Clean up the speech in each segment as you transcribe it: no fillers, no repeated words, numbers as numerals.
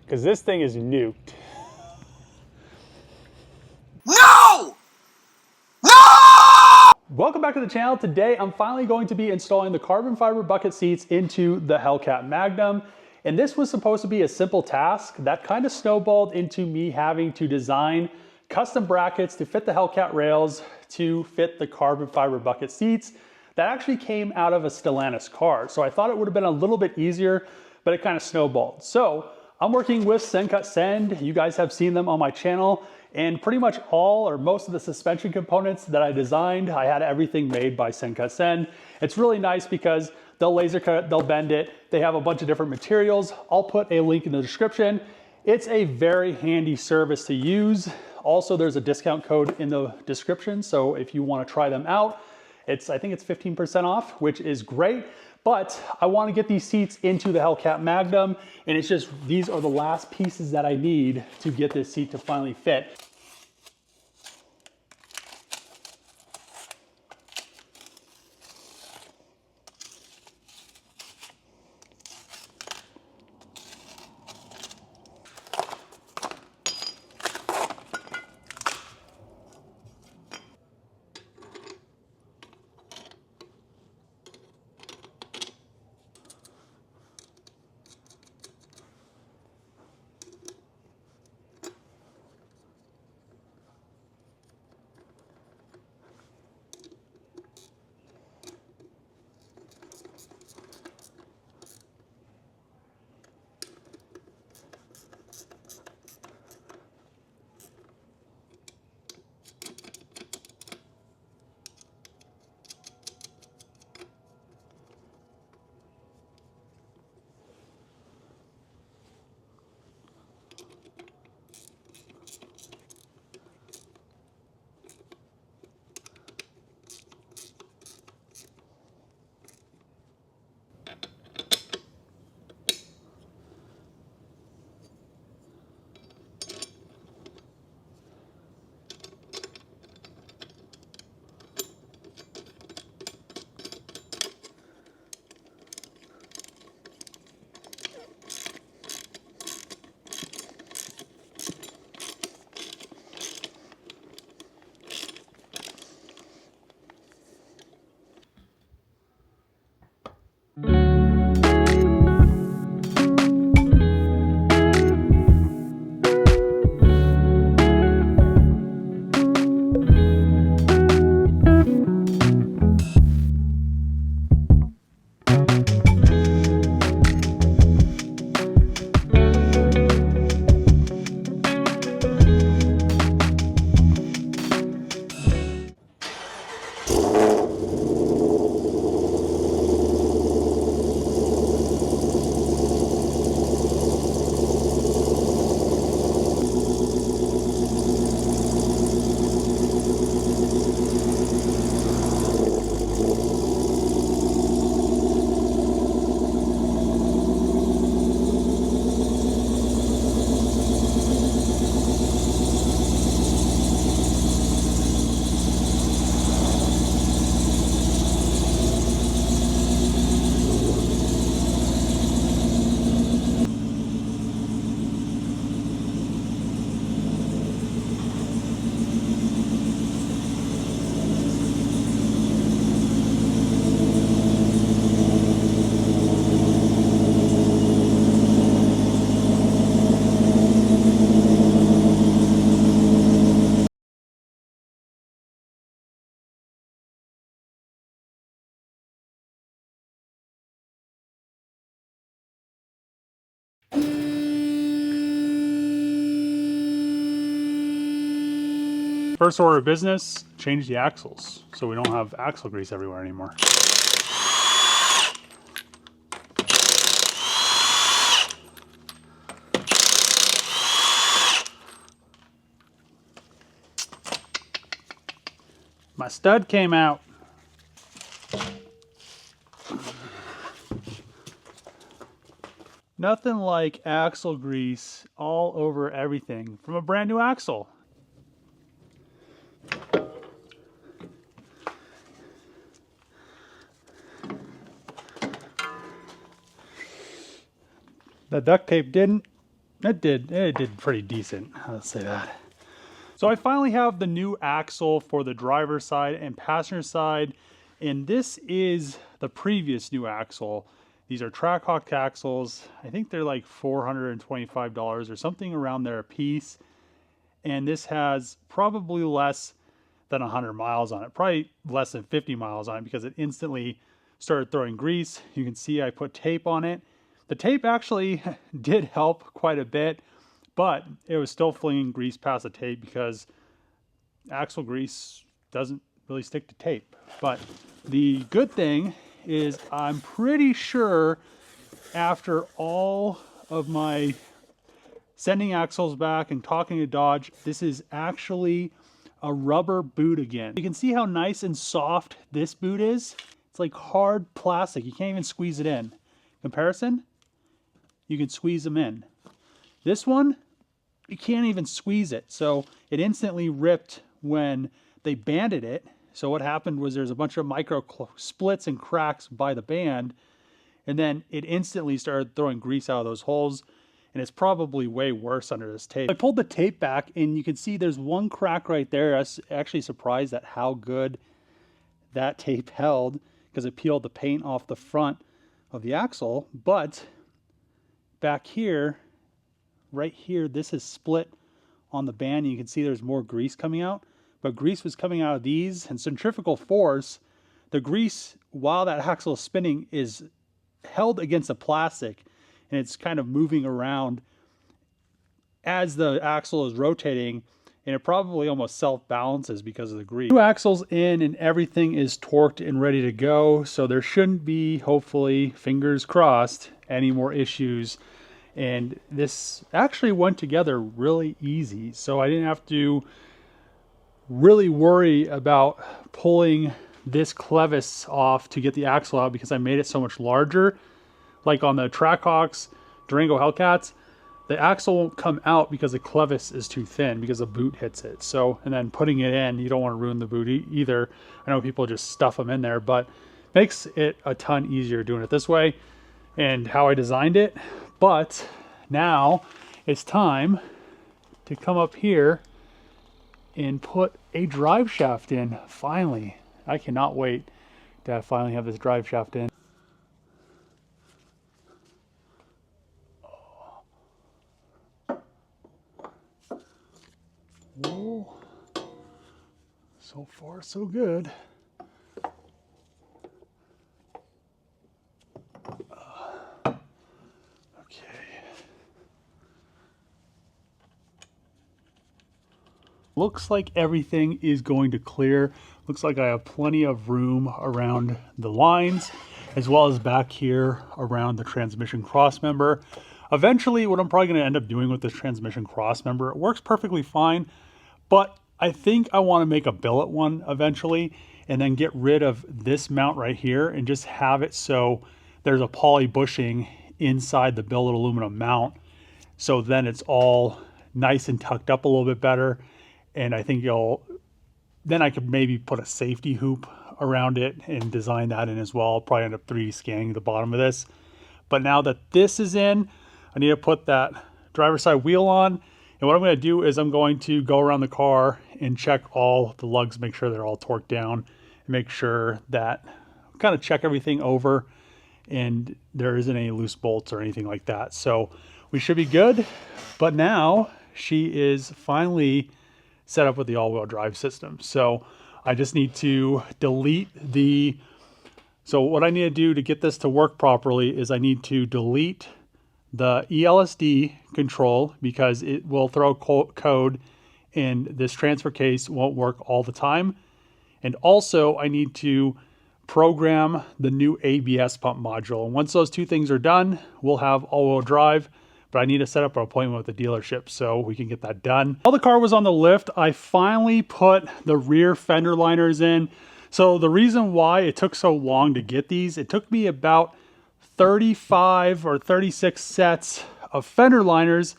because this thing is nuked. No! No! Welcome back to the channel. Today I'm finally going to be installing the carbon fiber bucket seats into the Hellcat Magnum. And this was supposed to be a simple task that kind of snowballed into me having to design custom brackets to fit the Hellcat rails to fit the carbon fiber bucket seats that actually came out of a Stellantis car. So I thought it would have been a little bit easier, but it kind of snowballed. So I'm working with Hellcat Send. You guys have seen them on my channel, and pretty much all or most of the suspension components that I designed, I had everything made by Hellcat Send. It's really nice because they'll laser cut, they'll bend it. They have a bunch of different materials. I'll put a link in the description. It's a very handy service to use. Also, there's a discount code in the description. So if you want to try them out, I think it's 15% off, which is great. But I want to get these seats into the Hellcat Magnum, and it's just, these are the last pieces that I need to get this seat to finally fit. First order of business, change the axles so we don't have axle grease everywhere anymore. My stud came out. Nothing like axle grease all over everything from a brand new axle. The duct tape didn't. it did pretty decent, let's say that. So I finally have the new axle for the driver's side and passenger side, and this is the previous new axle. These are Trackhawk axles. I think they're like $425 or something around there a piece. And this has probably less than 100 miles on it, probably less than 50 miles on it, because it instantly started throwing grease. You can see I put tape on it. The tape actually did help quite a bit, but it was still flinging grease past the tape because axle grease doesn't really stick to tape. But the good thing is I'm pretty sure after all of my sending axles back and talking to Dodge, this is actually a rubber boot again. You can see how nice and soft this boot is. It's like hard plastic. You can't even squeeze it in. Comparison, you can squeeze them in. This one, you can't even squeeze it. So it instantly ripped when they banded it. So what happened was there's a bunch of micro splits and cracks by the band, and then it instantly started throwing grease out of those holes. And it's probably way worse under this tape. I pulled the tape back and you can see there's one crack right there. I was actually surprised at how good that tape held because it peeled the paint off the front of the axle. But back here, right here, this is split on the band. You can see there's more grease coming out, but grease was coming out of these, and centrifugal force, the grease, while that axle is spinning, is held against the plastic. And it's kind of moving around as the axle is rotating, and it probably almost self-balances because of the grease. New axles in and everything is torqued and ready to go, so there shouldn't be, hopefully, fingers crossed, any more issues. And this actually went together really easy, so I didn't have to really worry about pulling this clevis off to get the axle out because I made it so much larger. Like on the Trackhawks, Durango Hellcats, the axle won't come out because the clevis is too thin because the boot hits it. So, and then putting it in, you don't want to ruin the boot either. I know people just stuff them in there, but makes it a ton easier doing it this way and how I designed it. But now it's time to come up here and put a drive shaft in. Finally, I cannot wait to finally have this drive shaft in. Whoa. So far, so good. Okay. Looks like everything is going to clear. Looks like I have plenty of room around the lines, as well as back here around the transmission crossmember. Eventually, what I'm probably going to end up doing with this transmission crossmember, it works perfectly fine, but I think I want to make a billet one eventually and then get rid of this mount right here and just have it so there's a poly bushing inside the billet aluminum mount. So then it's all nice and tucked up a little bit better. And I think then I could maybe put a safety hoop around it and design that in as well. I'll probably end up 3D scanning the bottom of this. But now that this is in, I need to put that driver's side wheel on. And what I'm going to do is I'm going to go around the car and check all the lugs, make sure they're all torqued down, and make sure that, kind of check everything over and there isn't any loose bolts or anything like that. So we should be good. But now she is finally set up with the all-wheel drive system. So I just need to delete so what I need to do to get this to work properly is I need to delete the ELSD control because it will throw code and this transfer case won't work all the time. And also I need to program the new ABS pump module. And once those two things are done, we'll have all-wheel drive, but I need to set up an appointment with the dealership so we can get that done. While the car was on the lift, I finally put the rear fender liners in. So the reason why it took so long to get these, it took me about 35 or 36 sets of fender liners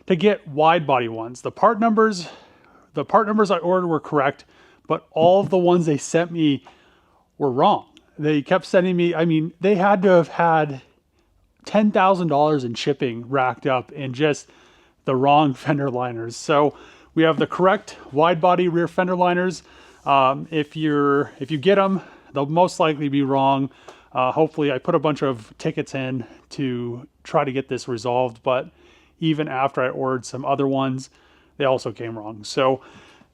to get wide body ones. The part numbers I ordered were correct, but all of the ones they sent me were wrong. They kept sending me, I mean, they had to have had $10,000 in shipping racked up in just the wrong fender liners. So we have the correct wide body rear fender liners. If you get them, they'll most likely be wrong. Hopefully I put a bunch of tickets in to try to get this resolved, but even after I ordered some other ones, they also came wrong. So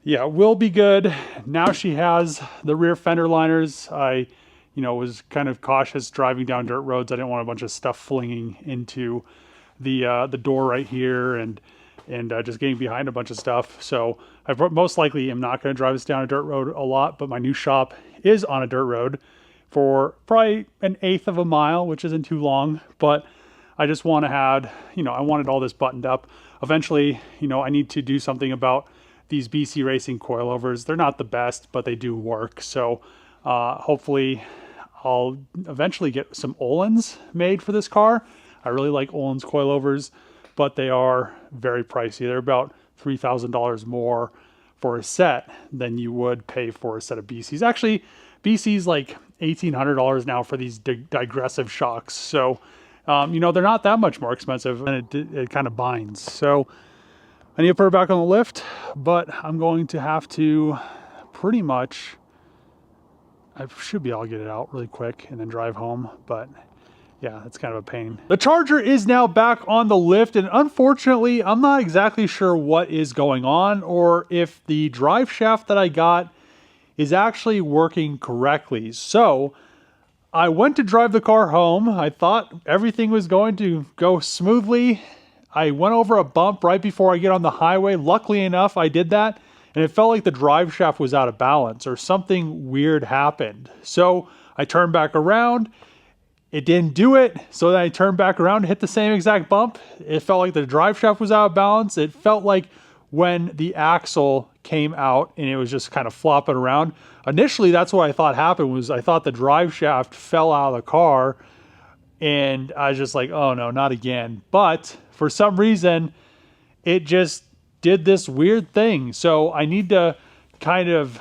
yeah, we'll be good. Now she has the rear fender liners. I, was kind of cautious driving down dirt roads. I didn't want a bunch of stuff flinging into the door right here and just getting behind a bunch of stuff. So I most likely am not going to drive this down a dirt road a lot, but my new shop is on a dirt road for probably 1/8 of a mile, which isn't too long, but I just want to have, I wanted all this buttoned up. Eventually, I need to do something about these BC Racing coilovers. They're not the best, but they do work. So hopefully I'll eventually get some Öhlins made for this car. I really like Öhlins coilovers, but they are very pricey. They're about $3,000 more for a set than you would pay for a set of BCs. Actually, BC's like $1,800 now for these digressive shocks. So, they're not that much more expensive, and it kind of binds. So I need to put her back on the lift, but I'm going to have to pretty much, I should be able to get it out really quick and then drive home, but yeah, it's kind of a pain. The Charger is now back on the lift, and unfortunately, I'm not exactly sure what is going on or if the drive shaft that I got is actually working correctly. So I went to drive the car home. I thought everything was going to go smoothly. I went over a bump right before I get on the highway. Luckily enough, I did that, and it felt like the drive shaft was out of balance or something weird happened. So I turned back around. It didn't do it. So then I turned back around and hit the same exact bump. It felt like the drive shaft was out of balance. It felt like when the axle came out and it was just kind of flopping around. Initially, that's what I thought happened. Was I thought the drive shaft fell out of the car, and I was just like, oh no, not again. But for some reason, it just did this weird thing. So I need a camera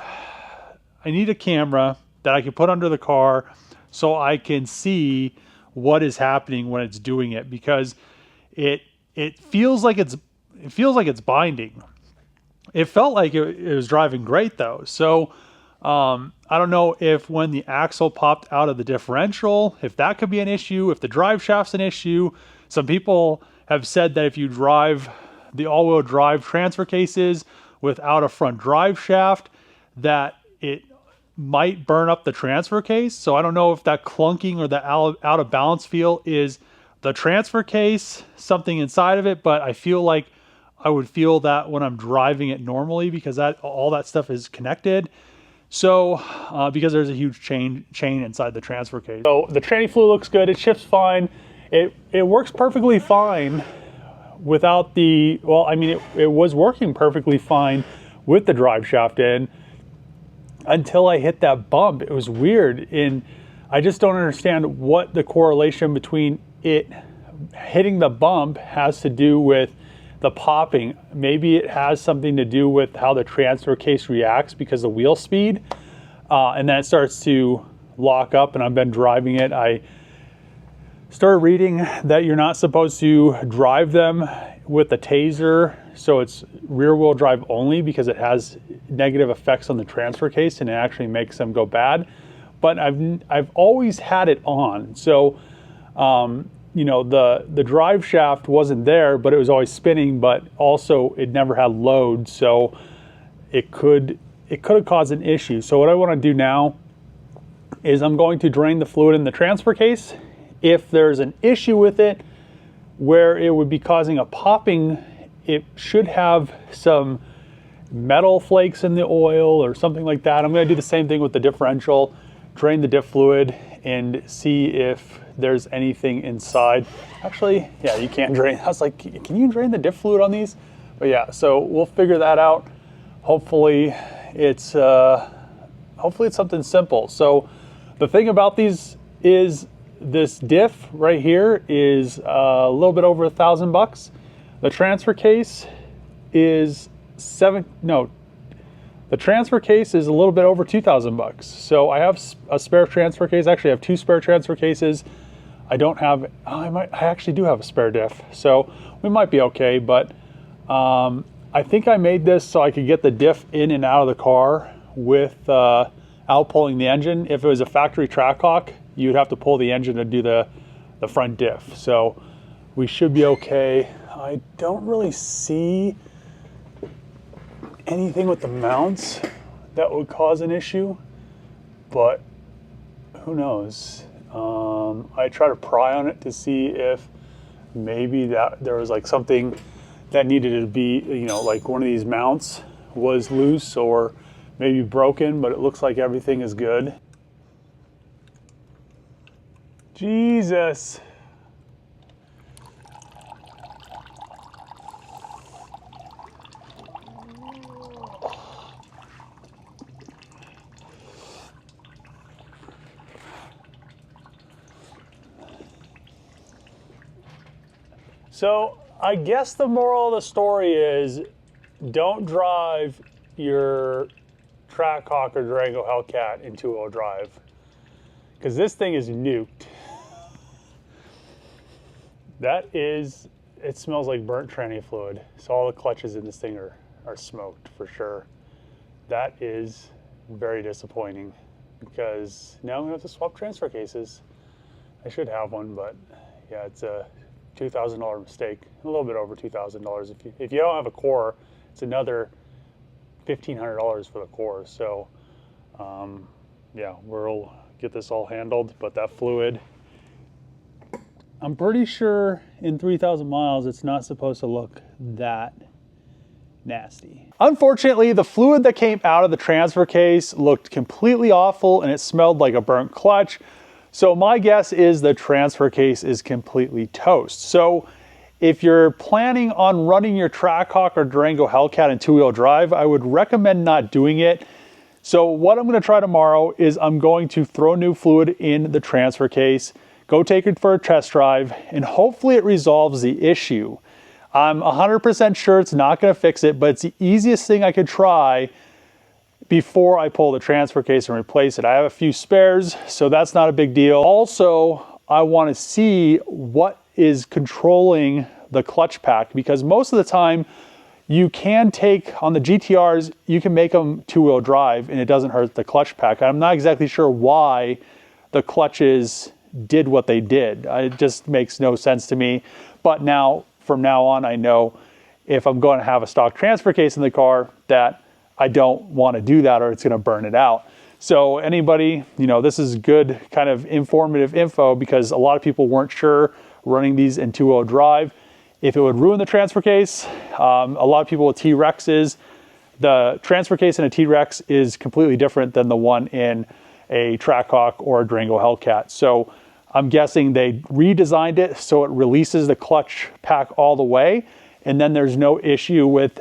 that I can put under the car so I can see what is happening when it's doing it, because it feels like it's binding. It felt like it was driving great though. So I don't know if when the axle popped out of the differential, if that could be an issue, if the drive shaft's an issue. Some people have said that if you drive the all-wheel drive transfer cases without a front drive shaft, that it might burn up the transfer case. So I don't know if that clunking or the out of balance feel is the transfer case, something inside of it, but I feel like I would feel that when I'm driving it normally, because all that stuff is connected. So because there's a huge chain inside the transfer case. So the tranny fluid looks good. It shifts fine. It works perfectly fine without the, well, I mean, it was working perfectly fine with the drive shaft in until I hit that bump. It was weird, and I just don't understand what the correlation between it hitting the bump has to do with the popping. Maybe it has something to do with how the transfer case reacts because of wheel speed, and then it starts to lock up. And I've been driving it. I started reading that you're not supposed to drive them with the taser, so it's rear wheel drive only, because it has negative effects on the transfer case and it actually makes them go bad. But I've always had it on, so the drive shaft wasn't there, but it was always spinning, but also it never had load, so it could have caused an issue. So what I want to do now is I'm going to drain the fluid in the transfer case. If there's an issue with it where it would be causing a popping, it should have some metal flakes in the oil or something like that. I'm going to do the same thing with the differential, drain the diff fluid and see if there's anything inside. Actually, yeah, you can't drain. I was like, can you drain the diff fluid on these? But yeah, so we'll figure that out. Hopefully it's something simple. So the thing about these is this diff right here is a little bit over $1,000. The transfer case is the transfer case is a little bit over $2,000. So I have a spare transfer case. Actually, I have two spare transfer cases. I don't have, I actually do have a spare diff, so we might be okay, but I think I made this so I could get the diff in and out of the car without pulling the engine. If it was a factory Trackhawk, you'd have to pull the engine to do the front diff. So we should be okay. I don't really see anything with the mounts that would cause an issue, but who knows? I try to pry on it to see if maybe that there was like something that needed to be, you know, like one of these mounts was loose or maybe broken, but it looks like everything is good. Jesus. So I guess the moral of the story is don't drive your Trackhawk or Durango Hellcat in two-wheel drive, because this thing is nuked. That is, it smells like burnt tranny fluid. So all the clutches in this thing are smoked for sure. That is very disappointing, because now I'm gonna have to swap transfer cases. I should have one, but yeah, it's a $2,000 mistake, a little bit over $2,000. If you don't have a core, it's another $1,500 for the core. So yeah, we'll get this all handled, but that fluid, I'm pretty sure in 3,000 miles, it's not supposed to look that nasty. Unfortunately, the fluid that came out of the transfer case looked completely awful and it smelled like a burnt clutch. So my guess is the transfer case is completely toast. So if you're planning on running your Trackhawk or Durango Hellcat in two-wheel drive, I would recommend not doing it. So what I'm gonna try tomorrow is I'm going to throw new fluid in the transfer case, go take it for a test drive, and hopefully it resolves the issue. I'm 100% sure it's not gonna fix it, but it's the easiest thing I could try before I pull the transfer case and replace it. I have a few spares, so that's not a big deal. Also, I want to see what is controlling the clutch pack, because most of the time you can take, on the GTRs, you can make them two-wheel drive and it doesn't hurt the clutch pack. I'm not exactly sure why the clutches did what they did. It just makes no sense to me. But now, from now on, I know if I'm going to have a stock transfer case in the car that I don't want to do that or it's going to burn it out. So anybody, you know, this is good kind of informative info, because a lot of people weren't sure running these in two-wheel drive if it would ruin the transfer case. A lot of people with T-Rexes, the transfer case in a T-Rex is completely different than the one in a Trackhawk or a Durango Hellcat. So I'm guessing they redesigned it so it releases the clutch pack all the way, and then there's no issue with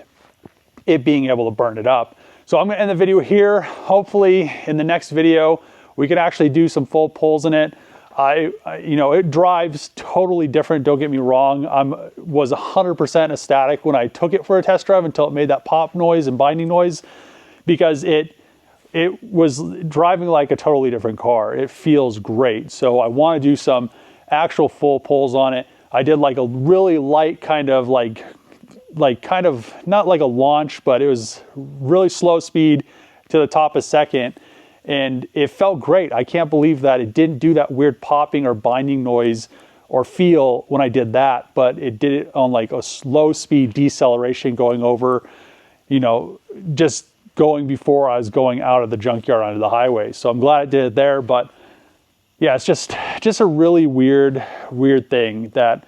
it being able to burn it up. So I'm gonna end the video here. Hopefully in the next video, we can actually do some full pulls in it. You know, it drives totally different, don't get me wrong. I was 100% ecstatic when I took it for a test drive until it made that pop noise and binding noise, because it was driving like a totally different car. It feels great. So I wanna do some actual full pulls on it. I did like a really light kind of kind of not like a launch, but it was really slow speed to the top of second, and it felt great. I can't believe that it didn't do that weird popping or binding noise or feel when I did that, but it did it on like a slow speed deceleration going over, you know, just going before I was going out of the junkyard onto the highway. So I'm glad it did it there, but yeah, it's just a really weird thing that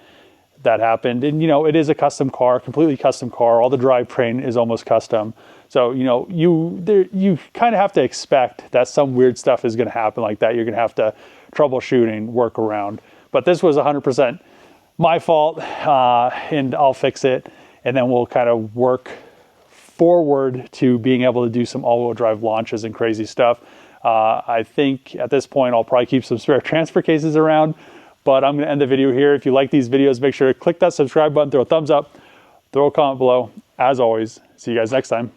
happened. And you know, it is a custom car, completely custom car. All the drivetrain is almost custom. So you know, you kind of have to expect that some weird stuff is going to happen like that. You're going to have to troubleshoot and work around. But this was 100% my fault, and I'll fix it. And then we'll kind of work forward to being able to do some all-wheel drive launches and crazy stuff. I think at this point, I'll probably keep some spare transfer cases around. But I'm going to end the video here. If you like these videos, make sure to click that subscribe button, throw a thumbs up, throw a comment below. As always, see you guys next time.